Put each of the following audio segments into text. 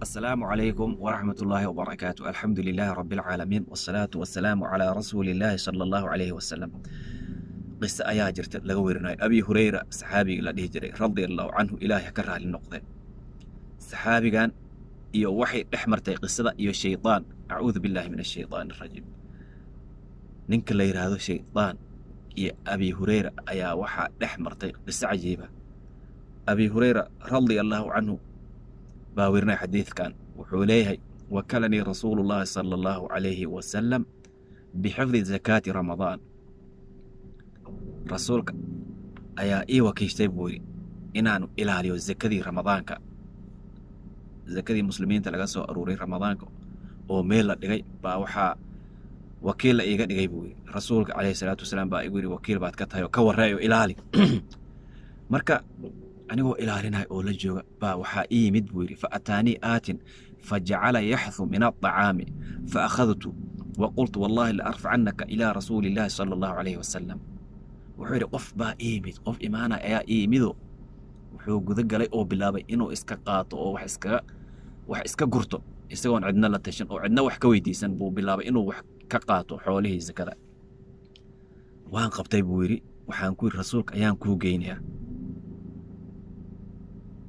السلام عليكم ورحمة الله وبركاته. الحمد لله رب العالمين والصلاة والسلام على رسول الله صلى الله عليه وسلم. قصة ayaa jirta laga werinayo abi hurayra saxaabiga la dhihi jiray radiyallahu anhu ilaahay ka raali noqday. saxaabigan iyo waxay dhex martay qisada iyo shaytaan a'uudu billahi minash shaytaanir rajiim. ninka la yiraahdo shaytaan iyo abi hurayra ayaa waxa dhex martay qiso cajiiba. abi hurayra radiyallahu anhu باورنا حديث كان وحوليه وكلني رسول الله صلى الله عليه وسلم بحفظ زكاة رمضان. رسولك أيا وكيشتي بوري إنانو إلهي الزكاة رمضان كا زكاة مسلمين تلقاسو أروري رمضان كا وميلا دقاي باوحا وكيل إيغا دقاي بوري رسولك عليه الصلاة والسلام با يقولي وكيل بعد كتايو كور رايو إلهي مركا anigoo ilaalinahay oo la jooga baa waxaa ii yimid buu yidhi fa ataanii aatin fajacala yaxthu min aطacaami faakhadtu waqultu wallahi la arfacannaka ilaa rasuuli illaahi sala allahu calayhi wasalam. wuxuu yidhi qof baa ii yimid, qof imaana ayaa ii yimido wuxuu guda galay oo bilaabay inuu iska qaato oo wax iska gurto isagoon cidna la tashan oo cidna wax ka weydiisan buu bilaabay inuu wax ka qaato xoolihii sakada. waan qabtay buu yidhi, waxaan ku yidhi rasuulka ayaan kuu geynayaa.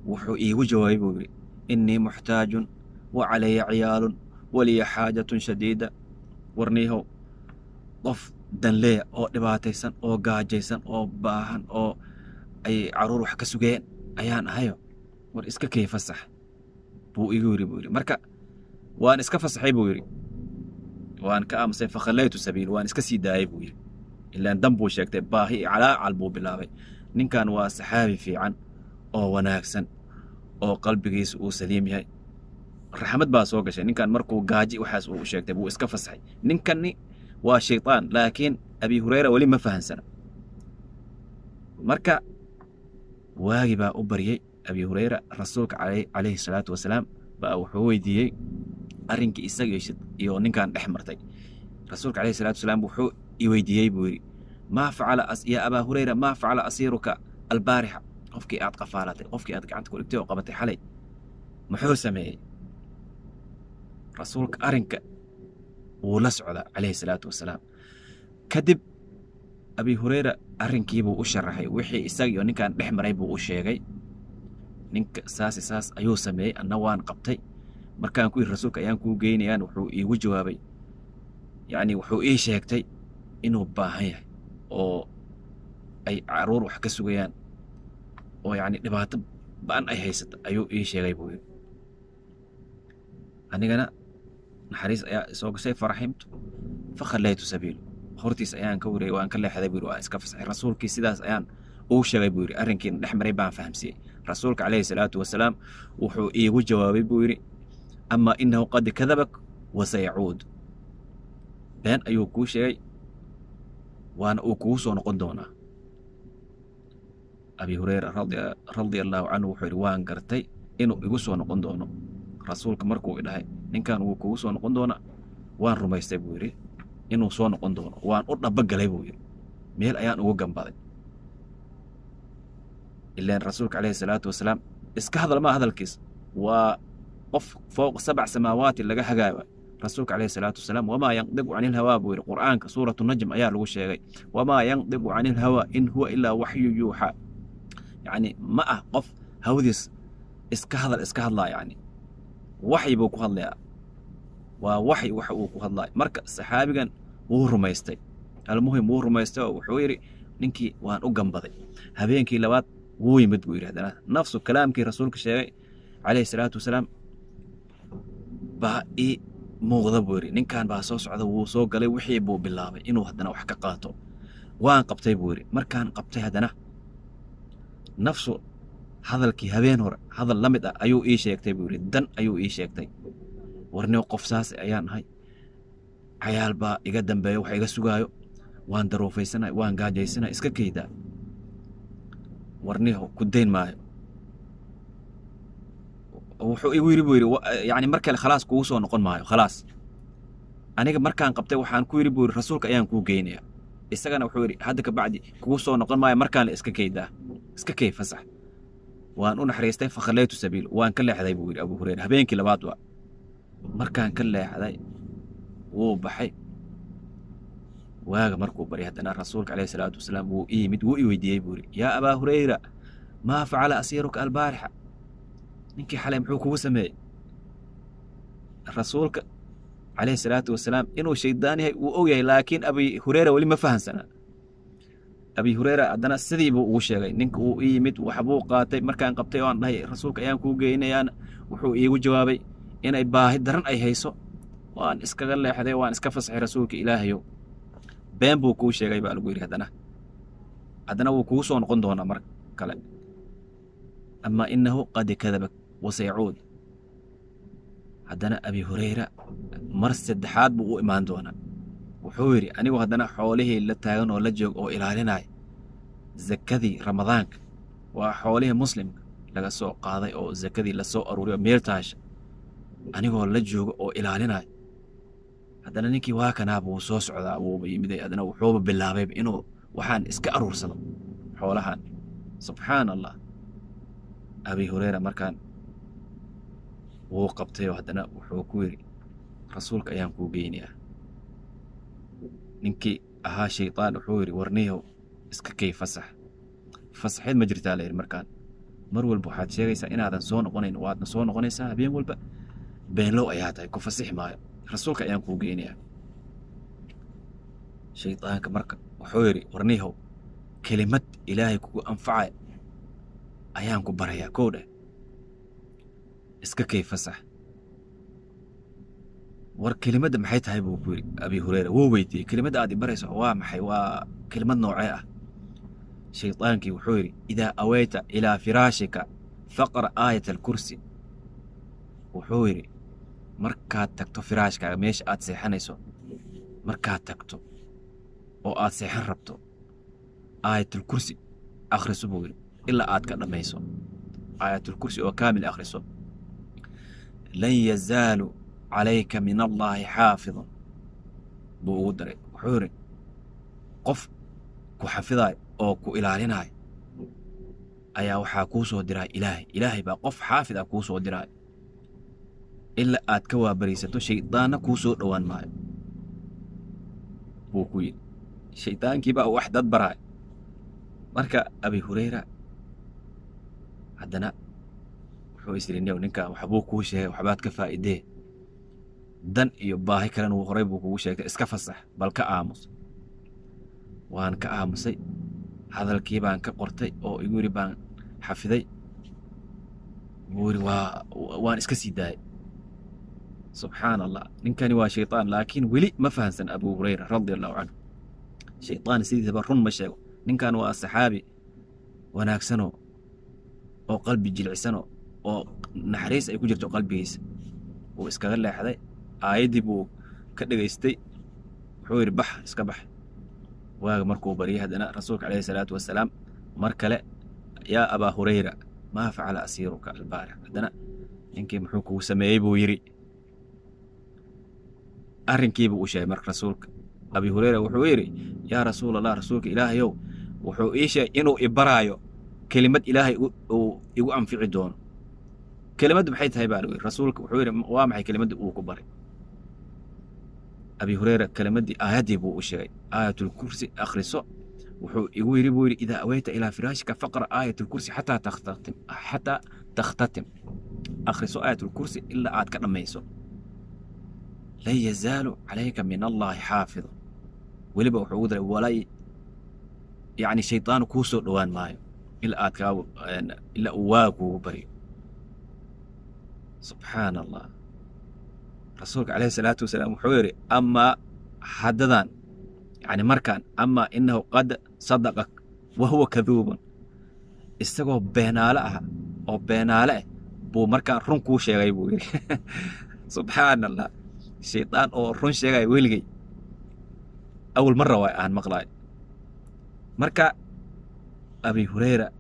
wuxuu iigu jawaabay buu yidhi innii muxtaajun wa calaya ciyaalun waliya xaajatun shadiida. warniihow qof danleeya oo dhibaataysan oo gaajaysan oo baahan oo ay caruur wax ka sugeen ayaan ahayo war iska kay fasax buu igu yidhi buu yidhi. marka waan iska fasaxay buu yidhi, waan ka aamusay fakhallaytu sabiil, waan iska sii daayay buu yidhi. ilaan dan buu sheegtay, baahi calaacal buu bilaabay. ninkan waa saxaabi fiican oo wanaagsan oo qalbigiisa uu saliim yahay. raxmad baa soo gashay ninkan markuu gaaji waxaas uu sheegtay buu iska fasaxay. ninkani waa shaytaan, laakiin abi hurayra weli ma fahansana. marka waagi baa u baryay abi hurayra, rasuulka calayhi salaatu wasalaam baa wuxuu weydiiyey arrinkii isaga iyo ninkan dhex martay. rasuulka calayhi salaatu wasalaam wuxuu i weydiiyey buu yidhi maa facala ya abaa hurayra maa facala asiiruka albaarixa, qofkii aad qafaalatay, qofkii aad gacanta ku dhigtay oo qabatay xalay muxuu sameeyey? rasuulka arrinka wuu la socdaa calayhi salaatu wasalaam. kadib abi hurayra arrinkiibuu u sharaxay, wixii isaga iyo ninkan dhex maray buu u sheegay. ninka saas ayuu sameeyey, anna waan qabtay. markaan ku yidhi rasuulka ayaan kuu geynayaan, wuxuu iigu jawaabay, yacni wuxuu ii sheegtay inuu baahan yahay oo ay caruur wax ka sugayaan oo yacni dhibaato ba'an ay haysato ayuu ii sheegay buu yidhi. anigana naxariis ayaa soo gashay, faraximtu fakhallaytu sabiilu, hortiis ayaan ka wareegay, waan ka leexday buu yidhi, waan iska fasaxay. rasuulkii sidaas ayaan ugu sheegay buu yidhi, arrinkiina dhex maray baan fahamsiiyey. rasuulka calayhi salaatu wasalaam wuxuu iigu jawaabay buu yidhi amaa innahu qad kadabak wa sayacuud, been ayuu kuu sheegay waana uu kugu soo noqon doonaa. abi hurayra radiyallahu canhu wuxuu yidhi waan gartay inuu igu soo noqon doono. rasuulka markuu idhahay ninkan wuu kugu soo noqon doonaa waan rumaystay buu yidhi inuu soo noqon doono, waan u dhabagalay buu yidhi, meel ayaan ugu gambaday. ilaan rasuulka calayhi salaatu wasalaam iska hadal maa hadalkiis, waa qof fowqa 7 samaawaati laga hagaayo. rasuulka calayhi salaatu wasalaam wamaa yandiqu cani ilhawaa buu yidhi, qur'aanka suuratu najm ayaa lagu sheegay wamaa yandiqu cani ilhawaa in huwa ilaa waxyu yuuxaa. yacni ma ah qof hawdiis iska hadlaa, yacni waxyi buu ku hadlayaa, waa waxyi waxa uu ku hadlaayo. marka saxaabigan wuu rumaystay, almuhim wuu rumaystay oo wuxuu yidhi ninkii waan u gambaday. habeenkii labaad wuu yimid buu yidhi, haddana nafsu kalaamkii rasuulka sheegay calayhi salaatu wasalaam baa ii muuqda buu yidhi. ninkan baa soo socda, wuu soo galay, wixii buu bilaabay inuu haddana wax ka qaato. waan qabtay buu yidhi, markaan qabtay haddana nafsu hadalkii habeen hore hadal la mid ah ayuu ii sheegtay buu yidhi, dan ayuu ii sheegtay. warniyo qof saas ayaan ahay, cayaal baa iga dambeeyo wax iga sugaayo, waan daruufaysanahay, waan gaajaysanahay, iska keydaa, warniyo ku dayn maayo. wuxuu igu yidhi buu yidhi yacni mar kale khalaas kugu soo noqon maayo, khalaas aniga markaan qabtay waxaan ku yidhi buu yidhi rasuulka ayaan kuu geynayaa. isagana wuxuu yidhi hadda ka bacdi kugu soo noqon maayo, markaan la iska keydaa, iska key fasax. waan u naxariistay fakhallaytu sabiil waan ka leexday buu yidhi Abu Hurayra habeenkii labaad waa markaan ka leexday wuu baxay waaga markuu baryay haddana rasuulka calayhi salaatu wasalaam wuu ii yimid wuu i weydiiyey buu yidhi yaa Abaa Hurayra maa facala asiiruka albaarixa ninkii xalay muxuu kugu sameeyey rasuulka عليه الصلاة والسلام إنه شيطان هي وأوجي لكن أبي هريرة ولي ما فهم سنة أبي هريرة عندنا السدي وشيء نك وإيمت وحبوق قاتي مركان قبتي وان هي رسولك أيام كوجينا يان وحو إيه وجوابي إنا إباهي درن أي هيسو وان إسكال الله حدا وان إسكفص رسولك إلهيو بين بوكو شيء جاي بالغير عندنا وكوسون قندونا مرك كلا أما إنه قد كذبك وسيعود haddana Abi Hurayra mar saddexaad buu u imaan doonaa wuxuu yiri anigu haddana xoolihii la taagan oo la joog oo ilaalinay zakadii ramadaanka waa xoolihii muslimka laga soo qaaday oo zakadii la soo aruuriyo meeltaash anigoo la joogo oo ilaalinay haddana ninkii waa kana buu soo socdaa uu yimiday haddana wuxuu bilaabay inuu waxaan iska aruursado xoolahan subhanallah Abi Hurayra markaan wuu qabtay haddana wuxuu ku yiri rasuulka ayaan ku geeynayaa ninkii ahaa shaytaan wuxuu yiri warniyo iska kay fasaxid ma jirtaa leeyahay markaan mar walba waxaad sheegaysaa inaadan soo noqonayn waadna soo noqonaysaa habeen walba been loo ayaa tahay ku fasax maayo rasuulka ayaan ku geeynayaa shaytaanka marka wuxuu yiri warniyo kelimad ilaahay kugu anfacay ayaan ku barayaa koodhe iska kay fasax war kelimada maxay tahay buu ku yiri Abi Hurayra wuu weydiiyey kelimada aad barayso waa maxay waa kelimad noocee ah shaytaankii wuxuu yiri idaa awayta ilaa firaashika faqra aayat al-kursi wuxuu yiri markaad tagto firaashkaaga meesha aad seexanayso markaad tagto oo aad seexan rabto aayat al-kursi akhriso buu yiri ilaa aad ka dhamayso aayat al-kursi oo kaamil akhriso لن يزال عليك من الله حافظ بودري وحوري قف كحفظاي أو كإلاليناي أيا وحا كوسو دراي إلهي با قف حافظ كوسو دراي إلا أتكوا بريستو شيطان كوسو دوان ماي بوكوين شيطان كيبا وحدة براي مركا أبي هريرة عندنا isrineeyo ninka waxbuu ku sheegay waxbaad ka faa'iidee dan iyo baahi kale uu horay buu kugu sheegay iska fasax bal ka aamus waan ka aamusay hadalkii baan ka qortay oo igu yiri baan xafiday waan iska sii daayay subhanallah ninkani waa shaytaan laakiin weli ma fahansan Abu Hurayra radiyallahu anhu shaytaan sidiisaba run ma sheego ninkan waa saxaabi wanaagsano oo qalbi jilcisano oo naxariis ay ku jirto qalbigiisa oo iskaga leexday aayadii buu ka dhageystay wuxuu yiri bax iska bax waaga markuu bariyay haddana rasuulka calayhi salaatu wasalaam mar kale yaa Abaa Hurayra maa facala asiiruka albaarix haddana ninkii muxuu kugu sameeyey buu yiri arrinkii buu u sheegay marka rasuulka Abi Hurayra wuxuu yiri yaa rasuulallah rasuulka ilaahayow wuxuu ii sheegay inuu ibaraayo kelimad ilaahay uu igu anfici doono كلمة بحيث هاي بالوي رسولك وحوري وامحي كلمة وكبري أبي هريرة كلمة دي آيات يبو وشيء آية الكرسي أخرسو وحو يقول إذا أويت إلى فراشك فقرأ آية الكرسي حتى تختتم أخرسو آية الكرسي إلا آيات كلمة يسو لا يزال عليك من الله حافظ ولبا وحود ولا يعني شيطان كوسو دوان مايو إلا آيات كاو إلا أواكو بري سبحان الله رسولك عليه الصلاة والسلام وحوري أما حددان يعني مركان أما إنه قد صدقك وهو كذوب استقوا بينالها أو بيناله بو مركان رنكو شيء بوي سبحان الله الشيطان أو رن شيء ويلقي أول مرة عن مقلاي مركا أبي هريرة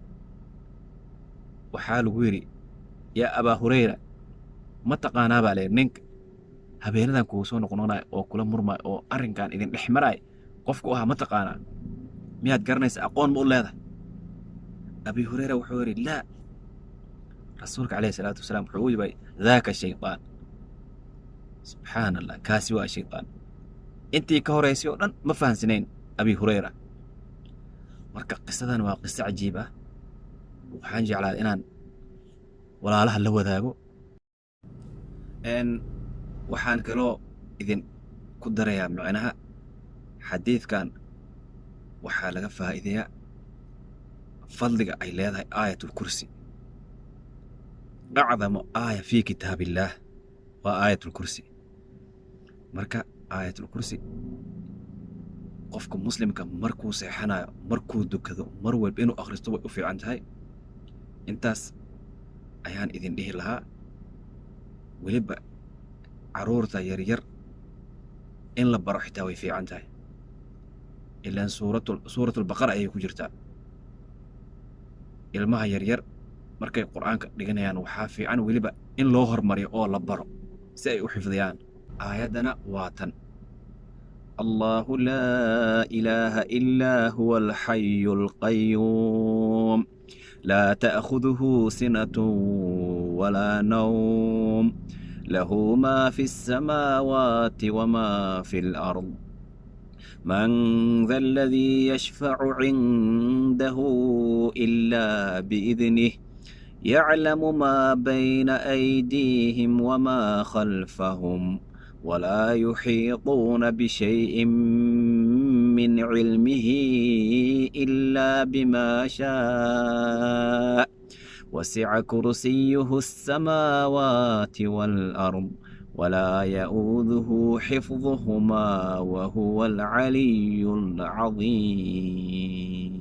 وحال ويري يا أبا هريرة ما تقانا بالي نينك habeenadan kugu soo noqonay oo kula murmay oo arrinkan idin dhexmaray qofku aha ma taqaana miyaad garanaysaa aqoon ma u leedahay Abi Hurayra wuxuu yiri la rasuulka calayhi salaatu wasalaam wuxuu u yibay daaka shaydaan subxaan allah kaasi waa shaydaan intii ka horaysay oo dhan ma fahansanayn abi hurayra marka qisadan waa qiso cajiib ah waxaan jeclaa inaan walaalaha la wadaago waxaan kaloo idin ku darayaa macnaha xadiidkan waxaa laga faa'iideeyaa fadliga ay leedahay aayatulkursi acdamu aaya fii kitaabillaah waa aayatulkursi marka aayatulkursi qofka muslimka markuu seexanayo markuu dukado mar walba inuu akhristo way u fiican tahay intaas ayaan idin dhihi lahaa weliba carruurta yaryar in la baro xitaa way fiican tahay ilaan suuratulbaqara ayay ku jirtaa ilmaha yaryar markay qur'aanka dhiganayaan waxaa fiican weliba in loo hormariyo oo la baro si ay u xifdiyaan aayaddana waa tan الله لا إله إلا هو الحي القيوم لا تأخذه سنة ولا نوم له ما في السماوات وما في الأرض من ذا الذي يشفع عنده إلا بإذنه يعلم ما بين أيديهم وما خلفهم ولا يحيطون بشيء من علمه إلا بما شاء وسع كرسيه السماوات والأرض ولا يؤوده حفظهما وهو العلي العظيم